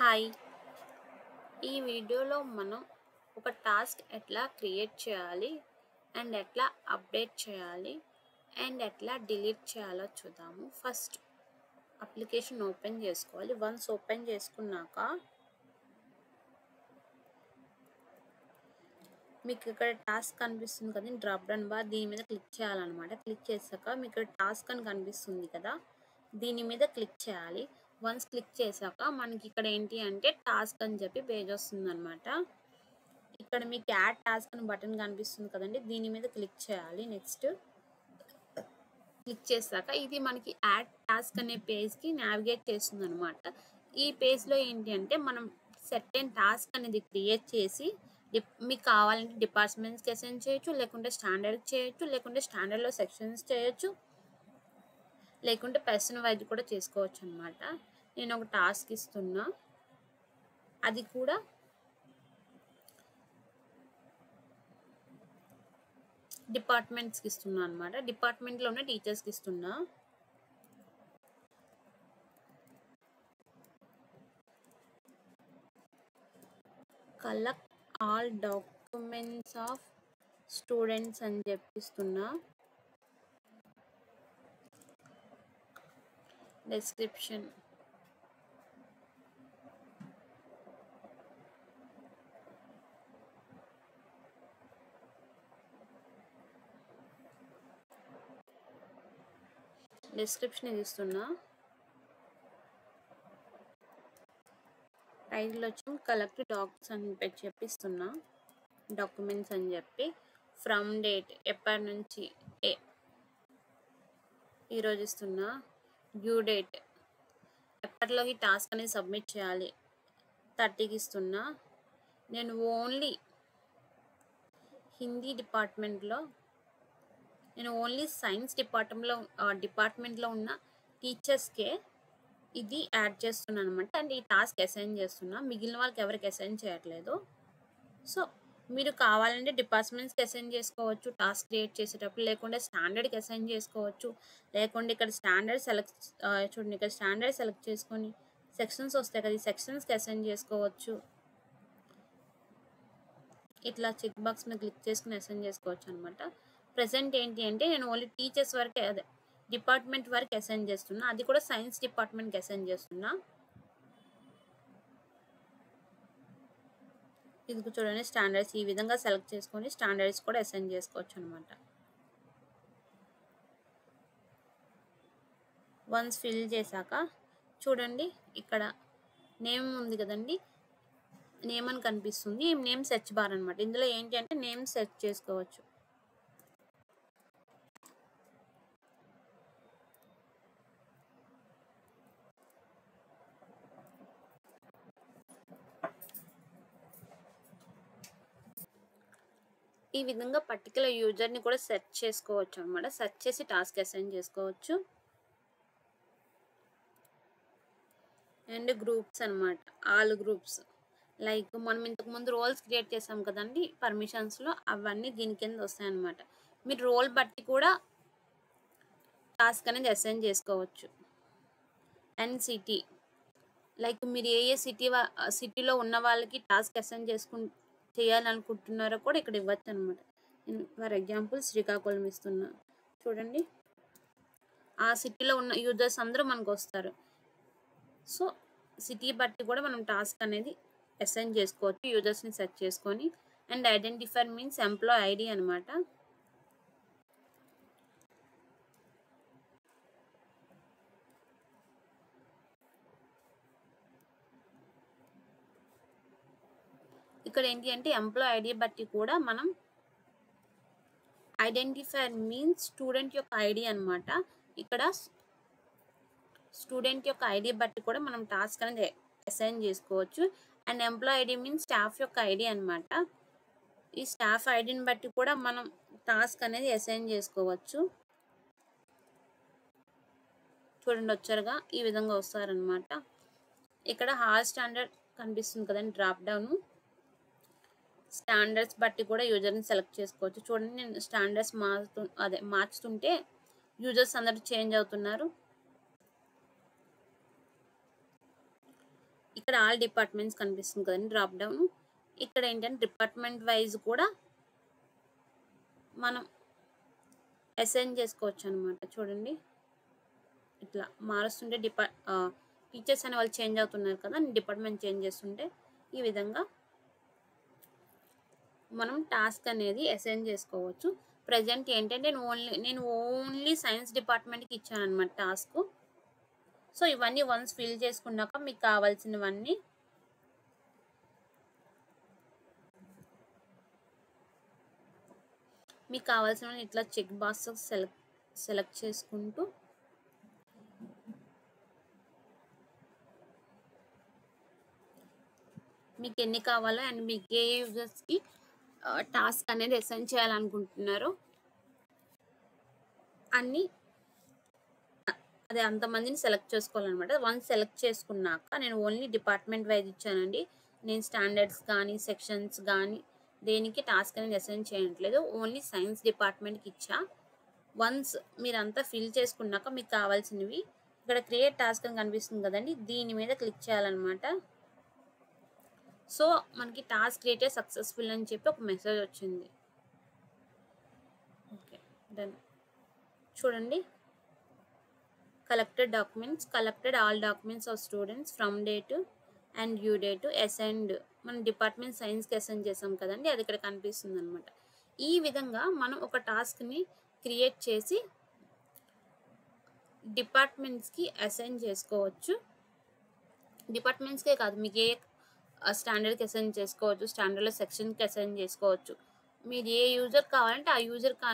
Hi! ఈ వీడియోలో మనం ఒక టాస్క్ ఎట్లా క్రియేట్ చేయాలి అండ్ ఎట్లా అప్డేట్ చేయాలి అండ్ ఎట్లా డిలీట్ చేయాలో చూద్దాము. ఫస్ట్ అప్లికేషన్ ఓపెన్ చేసుకోవాలి. వన్స్ ఓపెన్ చేసుకున్నాక మీకు ఇక్కడ టాస్క్ కనిపిస్తుంది కదా, డ్రాప్ డౌన్ బార్, దీని మీద క్లిక్ చేయాలన్నమాట. క్లిక్ చేశాక మీకు ఇక్కడ టాస్క్ అని కనిపిస్తుంది కదా, దీని మీద క్లిక్ చేయాలి. వన్స్ క్లిక్ చేశాక మనకి ఇక్కడ ఏంటి అంటే టాస్క్ అని చెప్పి పేజ్ వస్తుందన్నమాట. ఇక్కడ మీకు యాడ్ టాస్క్ అని బటన్ కనిపిస్తుంది కదండి, దీని మీద క్లిక్ చేయాలి. నెక్స్ట్ క్లిక్ చేశాక ఇది మనకి యాడ్ టాస్క్ అనే పేజ్కి నావిగేట్ చేస్తుంది అనమాట. ఈ పేజ్లో ఏంటి అంటే మనం సెర్టెన్ టాస్క్ అనేది క్రియేట్ చేసి మీకు కావాలంటే డిపార్ట్మెంట్స్కి అసైన్ చేయొచ్చు, లేకుంటే స్టాండర్డ్కి చేయొచ్చు, లేకుంటే స్టాండర్డ్లో సెక్షన్స్ చేయొచ్చు, లేకుంటే పర్సన్ వైజ్ కూడా చేసుకోవచ్చు అనమాట. నేను ఒక టాస్క్ ఇస్తున్నా, అది కూడా డిపార్ట్మెంట్స్కి ఇస్తున్నా అనమాట. డిపార్ట్మెంట్లో ఉన్న టీచర్స్కి ఇస్తున్నా. Collect all documents of students అని చెప్పిస్తున్నా. డిస్క్రిప్షన్ ఇది ఇస్తున్నా. టైటిల్ వచ్చి కలెక్ట్ డాక్స్ అని చెప్పిస్తున్నా, డాక్యుమెంట్స్ అని చెప్పి. ఫ్రమ్ డేట్ ఎప్పటి నుంచి ఈరోజు ఇస్తున్నా. డ్యూ డేట్ ఎప్పటిలోకి టాస్క్ అనేది సబ్మిట్ చేయాలి, 30కి ఇస్తున్నా. నేను ఓన్లీ హిందీ డిపార్ట్మెంట్లో, నేను ఓన్లీ సైన్స్ డిపార్ట్మెంట్లో ఉన్న టీచర్స్కే ఇది యాడ్ చేస్తున్నాను అనమాట. అండ్ ఈ టాస్క్ అసైన్ చేస్తున్నా, మిగిలిన వాళ్ళకి ఎవరికి అసైన్ చేయట్లేదు. సో మీరు కావాలంటే డిపార్ట్మెంట్స్కి అసైన్ చేసుకోవచ్చు టాస్క్ క్రియేట్ చేసేటప్పుడు, లేకుంటే స్టాండర్డ్కి అసైన్ చేసుకోవచ్చు, లేకుంటే ఇక్కడ స్టాండర్డ్ చూడండి, ఇక్కడ స్టాండర్డ్ సెలెక్ట్ చేసుకొని సెక్షన్స్ వస్తాయి కదా, ఈ సెక్షన్స్కి అసైన్ చేసుకోవచ్చు. ఇట్లా చెక్ బాక్స్ మీద క్లిక్ చేసుకుని అసైన్ చేసుకోవచ్చు అనమాట. ప్రజెంట్ ఏంటి అంటే నేను ఓన్లీ టీచర్స్ వరకే, అదే డిపార్ట్మెంట్ వరకు అసైన్ చేస్తున్నా, అది కూడా సైన్స్ డిపార్ట్మెంట్కి అసైన్ చేస్తున్నా. ఇది చూడండి, స్టాండర్డ్స్ ఈ విధంగా సెలెక్ట్ చేసుకొని స్టాండర్డ్స్ కూడా అసైన్ చేసుకోవచ్చు అనమాట. వన్స్ ఫిల్ చేశాక చూడండి, ఇక్కడ నేమ్ ఉంది కదండి, నేమ్ అని కనిపిస్తుంది. ఈ నేమ్ సెర్చ్ బార్ అనమాట. ఇందులో ఏంటి అంటే నేమ్ సెర్చ్ చేసుకోవచ్చు. ఈ విధంగా పర్టికులర్ యూజర్ని కూడా సెర్చ్ చేసుకోవచ్చు అనమాట. సెర్చ్ చేసి టాస్క్ అసైన్ చేసుకోవచ్చు. అండ్ గ్రూప్స్ అనమాట, ఆల్ గ్రూప్స్. లైక్ మనం ఇంతకుముందు రోల్స్ క్రియేట్ చేసాం కదండి పర్మిషన్స్లో, అవన్నీ దీని కింద వస్తాయన్నమాట. మీరు రోల్ బట్టి కూడా టాస్క్ అనేది అసైన్ చేసుకోవచ్చు. అండ్ సిటీ, లైక్ మీరు ఏ సిటీలో ఉన్న వాళ్ళకి టాస్క్ అసైన్ చేయాలనుకుంటున్నారో కూడా ఇక్కడ ఇవ్వచ్చు అనమాట. ఫర్ ఎగ్జాంపుల్ శ్రీకాకుళం ఇస్తున్నా, చూడండి ఆ సిటీలో ఉన్న యూజర్స్ అందరూ మనకు వస్తారు. సో సిటీ బట్టి కూడా మనం టాస్క్ అనేది అసైన్ చేసుకోవచ్చు యూజర్స్ని సెర్చ్ చేసుకొని. And identifier means employee ID అనమాట. ఇక్కడ ఏంటి అంటే ఎంప్లాయ్ ఐడి బట్టి కూడా మనం, ఐడెంటిఫైర్ మీన్స్ స్టూడెంట్ యొక్క ఐడి అనమాట. ఇక్కడ స్టూడెంట్ యొక్క ఐడి బట్టి కూడా మనం టాస్క్ అనేది అసైన్ చేసుకోవచ్చు. And employee ID means staff యొక్క ఐడి అనమాట. ఈ స్టాఫ్ ఐడిని బట్టి కూడా మనం టాస్క్ అనేది అసైన్ చేసుకోవచ్చు. చూడండి వచ్చారుగా, ఈ విధంగా వస్తారనమాట. ఇక్కడ హాల్ స్టాండర్డ్ కనిపిస్తుంది కదండి, డ్రాప్ డౌన్. స్టాండర్డ్స్ బట్టి కూడా యూజర్ని సెలెక్ట్ చేసుకోవచ్చు. చూడండి నేను స్టాండర్డ్స్ మార్చుతుంటే యూజర్స్ అందరూ చేంజ్ అవుతున్నారు. ఇక్కడ ఆల్ డిపార్ట్మెంట్స్ కనిపిస్తుంది కదండి డ్రాప్ డౌన్. ఇక్కడ ఏంటంటే డిపార్ట్మెంట్ వైజ్ కూడా మనం అసైన్ చేసుకోవచ్చు అనమాట. చూడండి ఇట్లా మారుస్తుంటే టీచర్స్ అనే వాళ్ళు చేంజ్ అవుతున్నారు కదా, డిపార్ట్మెంట్ చేంజ్ చేస్తుంటే ఈ విధంగా మనం టాస్క్ అనేది అసైన్ చేసుకోవచ్చు. ప్రజెంట్ ఏంటంటే నేను ఓన్లీ సైన్స్ డిపార్ట్మెంట్కి ఇచ్చాను అనమాట టాస్క్. సో ఇవన్నీ వన్స్ ఫిల్ చేసుకున్నాక మీకు కావాల్సినవన్నీ ఇట్లా చెక్ బాక్స్ సెలెక్ట్ చేసుకుంటూ మీకు ఎన్ని కావాలో అండ్ మీకు ఏ యూజర్స్కి టాస్క్ అనేది అసైన్ చేయాలనుకుంటున్నారో అన్నీ అదే అంతమందిని సెలెక్ట్ చేసుకోవాలన్నమాట. వన్స్ సెలెక్ట్ చేసుకున్నాక నేను ఓన్లీ డిపార్ట్మెంట్ వైజ్ ఇచ్చానండి. నేను స్టాండర్డ్స్ కానీ సెక్షన్స్ కానీ దేనికి టాస్క్ అనేది అసైన్ చేయట్లేదు, ఓన్లీ సైన్స్ డిపార్ట్మెంట్కి ఇచ్చా. వన్స్ మీరంతా ఫిల్ చేసుకున్నాక మీకు కావాల్సినవి ఇక్కడ క్రియేట్ టాస్క్ అని కనిపిస్తుంది కదండి, దీని మీద క్లిక్ చేయాలన్నమాట. సో మనకి టాస్క్ క్రియేటెడ్ సక్సెస్ఫుల్ అని చెప్పి ఒక మెసేజ్ వచ్చింది. Okay done. చూడండి collected all documents of students from date and due date assigned. మనం డిపార్ట్మెంట్ సైన్స్కి అసైన్ చేసాం కదండి, అది ఇక్కడ కనిపిస్తుంది అనమాట. ఈ విధంగా మనం ఒక టాస్క్ని క్రియేట్ చేసి డిపార్ట్మెంట్స్కి అసైన్ చేసుకోవచ్చు. డిపార్ట్మెంట్స్కే కాదు, మీకు ఏ స్టాండర్డ్కి అసైన్ చేసుకోవచ్చు, స్టాండర్డ్లో సెక్షన్కి అసైన్ చేసుకోవచ్చు. మీరు ఏ యూజర్ కావాలంటే ఆ యూజర్కి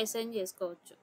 అసైన్ చేసుకోవచ్చు.